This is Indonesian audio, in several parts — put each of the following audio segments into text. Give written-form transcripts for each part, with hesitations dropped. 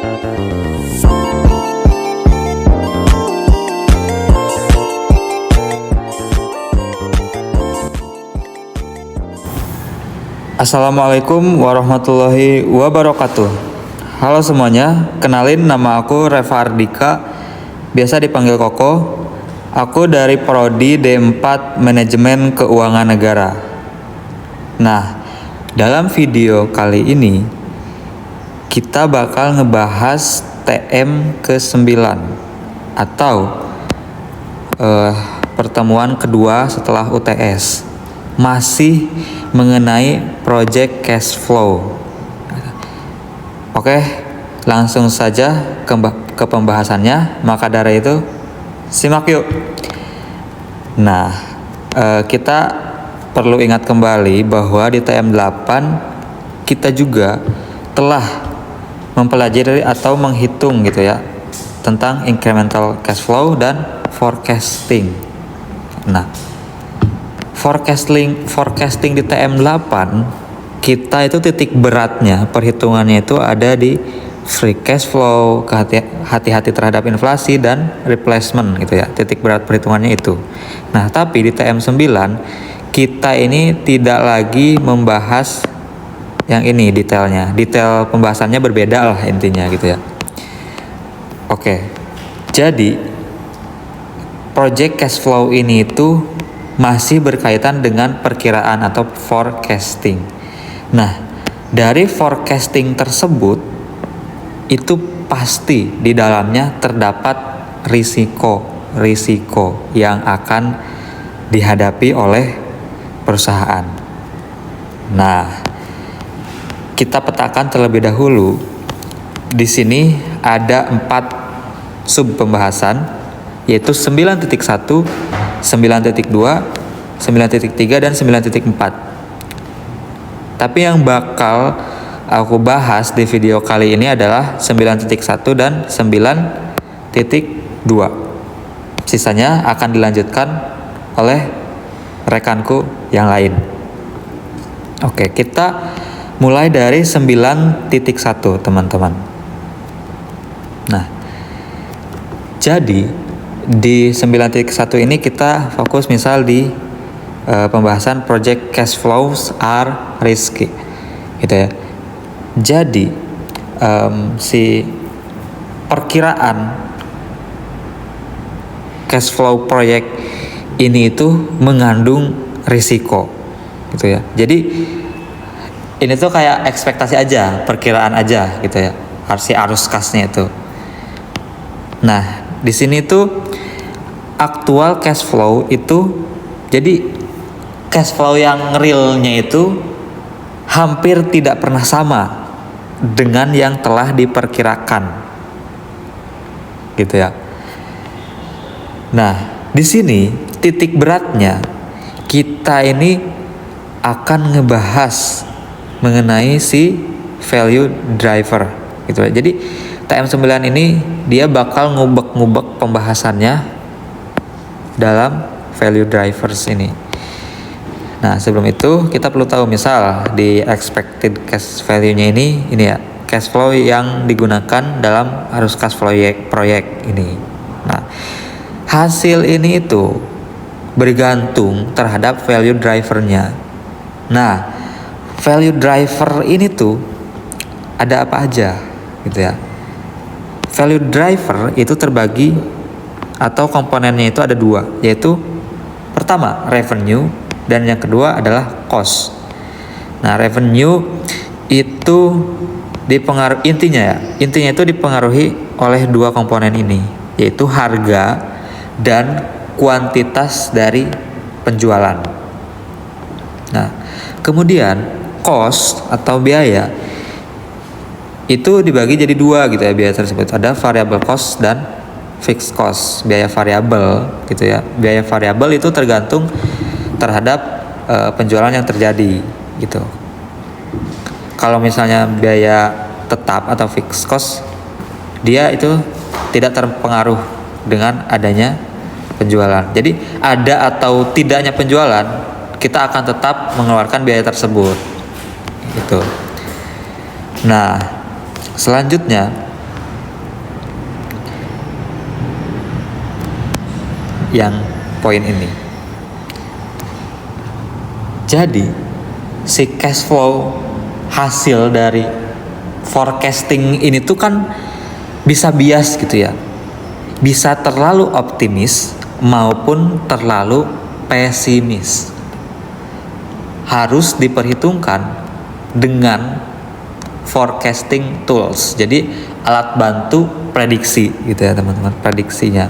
Assalamualaikum warahmatullahi wabarakatuh. Halo semuanya, kenalin nama aku Reva Ardika, biasa dipanggil Koko. Aku dari Prodi D4 Manajemen Keuangan Negara. Nah, dalam video kali ini kita bakal ngebahas TM ke-9 atau pertemuan kedua setelah UTS. Masih mengenai project cash flow. Oke, langsung saja ke pembahasannya. Maka dari itu, simak yuk. Nah, kita perlu ingat kembali bahwa di TM8 kita juga telah mempelajari atau menghitung gitu ya tentang incremental cash flow dan forecasting. Nah, forecasting di TM8 kita itu titik beratnya perhitungannya itu ada di free cash flow, hati-hati terhadap inflasi dan replacement gitu ya. Titik berat perhitungannya itu. Nah, tapi di TM9 kita ini tidak lagi membahas yang ini detailnya. Detail pembahasannya berbeda lah intinya gitu ya. Oke. Jadi project cash flow ini itu masih berkaitan dengan perkiraan atau forecasting. Nah, dari forecasting tersebut itu pasti di dalamnya terdapat risiko yang akan dihadapi oleh perusahaan. Nah, kita petakan terlebih dahulu. Di sini ada 4 sub pembahasan, yaitu 9.1, 9.2, 9.3, dan 9.4. Tapi yang bakal aku bahas di video kali ini adalah 9.1 dan 9.2. Sisanya akan dilanjutkan oleh rekanku yang lain. Oke, kita mulai dari 9.1 teman-teman. Nah, jadi di 9.1 ini kita fokus misal di pembahasan project cash flows are risky gitu ya. Jadi si perkiraan cash flow proyek ini itu mengandung risiko gitu ya. Jadi ini tuh kayak ekspektasi aja, perkiraan aja gitu ya. Arus kasnya itu. Nah, di sini tuh aktual cash flow itu, jadi cash flow yang realnya itu hampir tidak pernah sama dengan yang telah diperkirakan, gitu ya. Nah, di sini titik beratnya kita ini akan ngebahas mengenai si value driver, gitu ya. Jadi TM9 ini dia bakal ngubek-ngubek pembahasannya dalam value drivers ini. Nah, sebelum itu kita perlu tahu misal di expected cash value-nya ini ya, cash flow yang digunakan dalam arus cash flow proyek ini. Nah, hasil ini itu bergantung terhadap value driver-nya. Nah, value driver ini tuh ada apa aja gitu ya. Value driver itu terbagi atau komponennya itu ada 2, yaitu pertama revenue dan yang kedua adalah cost. Nah, revenue itu intinya itu dipengaruhi oleh 2 komponen ini, yaitu harga dan kuantitas dari penjualan. Nah, kemudian cost atau biaya itu dibagi jadi 2 gitu ya. Biaya tersebut ada variable cost dan fixed cost, biaya variabel gitu ya. Biaya variabel itu tergantung terhadap penjualan yang terjadi gitu. Kalau misalnya biaya tetap atau fixed cost, dia itu tidak terpengaruh dengan adanya penjualan. Jadi ada atau tidaknya penjualan, kita akan tetap mengeluarkan biaya tersebut gitu. Nah, selanjutnya yang poin ini. Jadi si cash flow hasil dari forecasting ini tuh kan bisa bias gitu ya, bisa terlalu optimis maupun terlalu pesimis. Harus diperhitungkan dengan forecasting tools. Jadi alat bantu prediksi gitu ya teman-teman, prediksinya.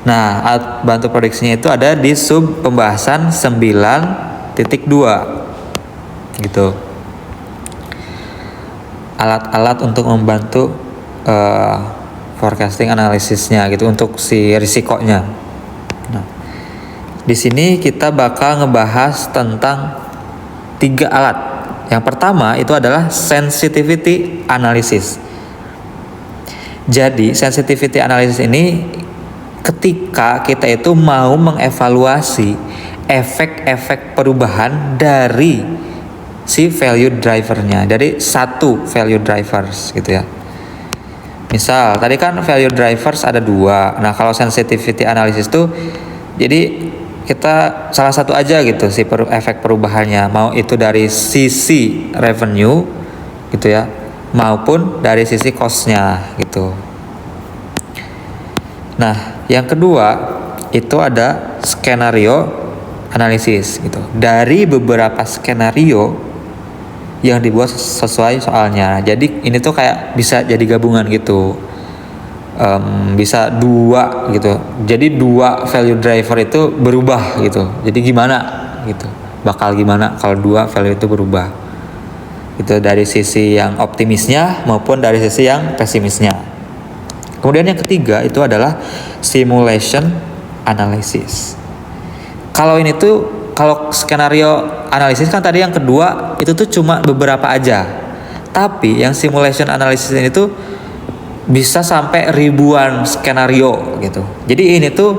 Nah, alat bantu prediksinya itu ada di sub pembahasan 9.2 gitu. Alat-alat untuk membantu forecasting analisisnya gitu untuk si risikonya. Nah, di sini kita bakal ngebahas tentang 3 alat. Yang pertama itu adalah sensitivity analysis. Jadi sensitivity analysis ini ketika kita itu mau mengevaluasi efek-efek perubahan dari si value drivernya, dari satu value drivers gitu ya. Misal tadi kan value drivers ada 2. Nah kalau sensitivity analysis tuh jadi kita salah satu aja gitu si efek perubahannya, mau itu dari sisi revenue gitu ya maupun dari sisi cost-nya gitu. Nah yang kedua itu ada skenario analisis gitu, dari beberapa skenario yang dibuat sesuai soalnya. Jadi ini tuh kayak bisa jadi gabungan gitu. Bisa 2 gitu. Jadi 2 value driver itu berubah gitu. Jadi gimana gitu. Bakal gimana kalau 2 value itu berubah. Itu dari sisi yang optimisnya maupun dari sisi yang pesimisnya. Kemudian yang ketiga itu adalah simulation analysis. Kalau ini tuh kalau skenario analisis kan tadi yang kedua itu tuh cuma beberapa aja. Tapi yang simulation analysis ini tuh bisa sampai ribuan skenario gitu. Jadi ini tuh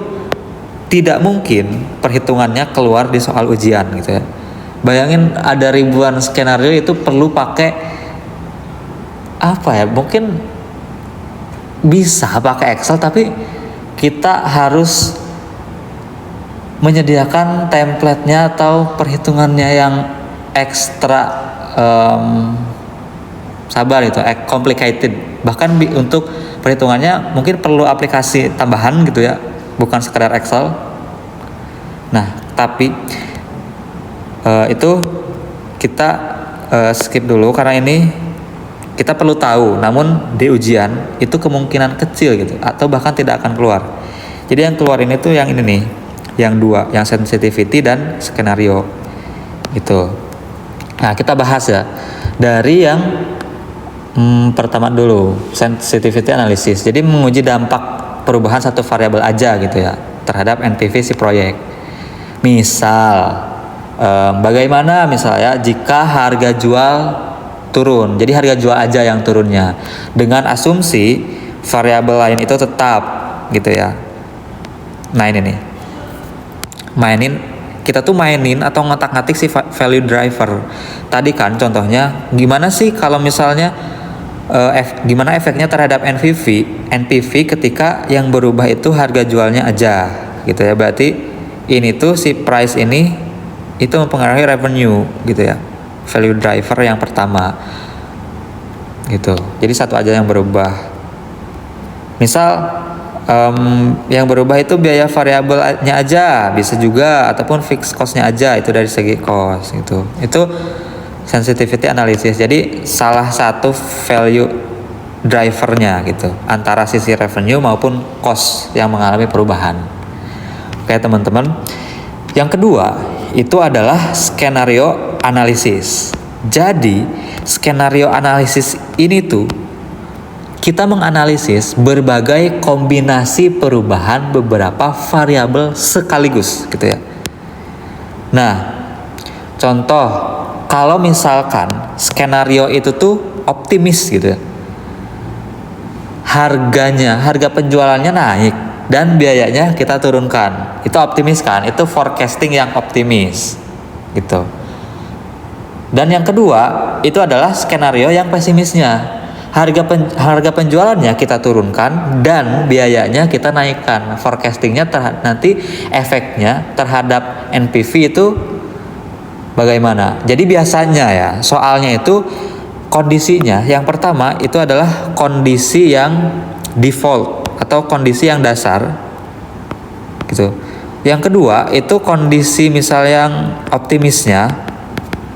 tidak mungkin perhitungannya keluar di soal ujian gitu ya. Bayangin ada ribuan skenario itu perlu pakai apa ya? Mungkin bisa pakai Excel tapi kita harus menyediakan template-nya atau perhitungannya yang ekstra sabar itu complicated. Bahkan untuk perhitungannya mungkin perlu aplikasi tambahan gitu ya, bukan sekedar Excel. Nah tapi itu kita skip dulu karena ini kita perlu tahu, namun di ujian itu kemungkinan kecil gitu atau bahkan tidak akan keluar. Jadi yang keluar ini tuh yang ini nih, yang 2, yang sensitivity dan skenario gitu. Nah kita bahas ya dari yang pertama dulu, sensitivity analysis. Jadi menguji dampak perubahan satu variabel aja gitu ya terhadap NPV si proyek. Misal bagaimana misalnya jika harga jual turun, jadi harga jual aja yang turunnya dengan asumsi variabel lain itu tetap gitu ya. Nah ini nih, kita tuh mainin atau ngotak-ngatik si value driver. Tadi kan contohnya gimana sih kalau misalnya gimana efeknya terhadap NPV ketika yang berubah itu harga jualnya aja gitu ya. Berarti ini tuh si price ini itu mempengaruhi revenue gitu ya, value driver yang pertama gitu. Jadi satu aja yang berubah. Misal yang berubah itu biaya variabelnya aja bisa juga, ataupun fixed cost-nya aja itu dari segi cost gitu. Itu sensitivity analysis. Jadi salah satu value drivernya gitu antara sisi revenue maupun cost yang mengalami perubahan. Oke teman-teman. Yang kedua itu adalah skenario analisis. Jadi skenario analisis ini tuh kita menganalisis berbagai kombinasi perubahan beberapa variabel sekaligus gitu ya. Nah, contoh kalau misalkan skenario itu tuh optimis gitu ya. Harga penjualannya naik dan biayanya kita turunkan. Itu optimis kan? Itu forecasting yang optimis gitu. Dan yang kedua itu adalah skenario yang pesimisnya. harga penjualannya kita turunkan dan biayanya kita naikkan. Forecastingnya nanti efeknya terhadap NPV itu bagaimana. Jadi biasanya ya soalnya itu kondisinya yang pertama itu adalah kondisi yang default atau kondisi yang dasar gitu. Yang kedua itu kondisi misal yang optimisnya,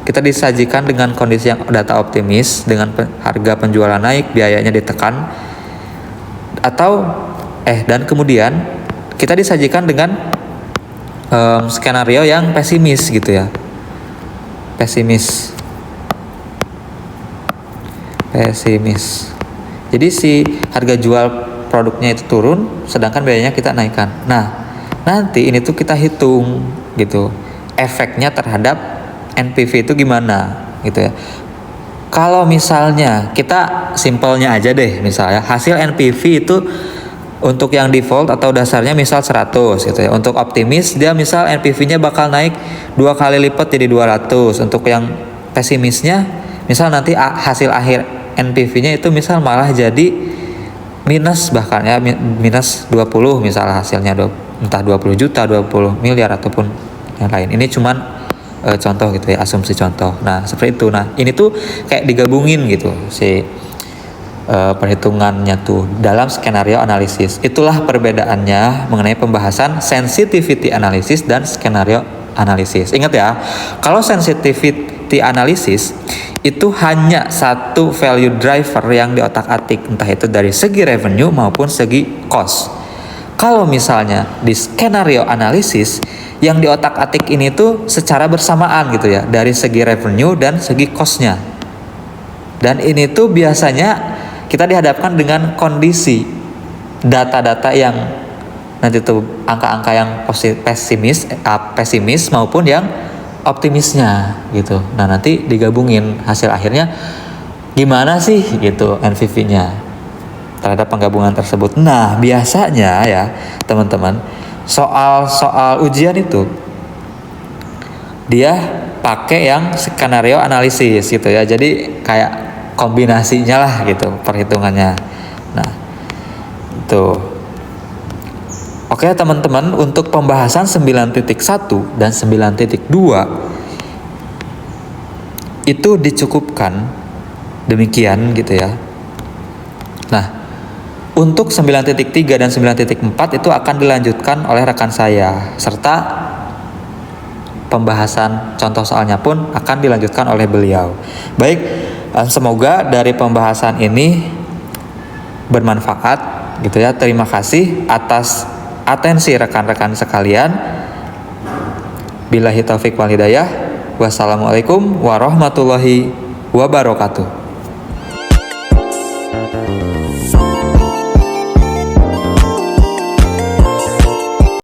kita disajikan dengan kondisi yang data optimis dengan harga penjualan naik, biayanya ditekan, atau dan kemudian kita disajikan dengan skenario yang pesimis gitu ya, pesimis. Jadi si harga jual produknya itu turun, sedangkan biayanya kita naikkan. Nah, nanti ini tuh kita hitung gitu, efeknya terhadap NPV itu gimana gitu ya. Kalau misalnya kita simpelnya aja deh, misalnya hasil NPV itu untuk yang default atau dasarnya misal 100 gitu ya. Untuk optimis dia misal NPV-nya bakal naik 2 kali lipat jadi 200. Untuk yang pesimisnya misal nanti hasil akhir NPV-nya itu misal malah jadi minus, bahkan ya minus 20 misal hasilnya entah 20 juta, 20 miliar ataupun yang lain. Ini cuman contoh gitu ya, asumsi contoh. Nah seperti itu. Nah ini tuh kayak digabungin gitu si perhitungannya tuh dalam skenario analisis. Itulah perbedaannya mengenai pembahasan sensitivity analysis dan skenario analisis. Ingat ya, kalau sensitivity analysis itu hanya satu value driver yang diotak-atik, entah itu dari segi revenue maupun segi cost. Kalau misalnya di skenario analisis yang di otak-atik ini tuh secara bersamaan gitu ya, dari segi revenue dan segi cost-nya. Dan ini tuh biasanya kita dihadapkan dengan kondisi data-data yang nanti tuh angka-angka yang pesimis maupun yang optimisnya gitu. Nah nanti digabungin hasil akhirnya gimana sih gitu NPV-nya terhadap penggabungan tersebut. Nah biasanya ya teman-teman, soal ujian itu dia pakai yang skenario analisis gitu ya. Jadi kayak kombinasinya lah gitu perhitungannya. Nah, itu. Oke teman-teman, untuk pembahasan 9.1 dan 9.2 itu dicukupkan demikian gitu ya. Nah, untuk 9.3 dan 9.4 itu akan dilanjutkan oleh rekan saya, serta pembahasan contoh soalnya pun akan dilanjutkan oleh beliau. Baik, semoga dari pembahasan ini bermanfaat gitu ya. Terima kasih atas atensi rekan-rekan sekalian. Billahi taufik wal hidayah. Wassalamualaikum warahmatullahi wabarakatuh.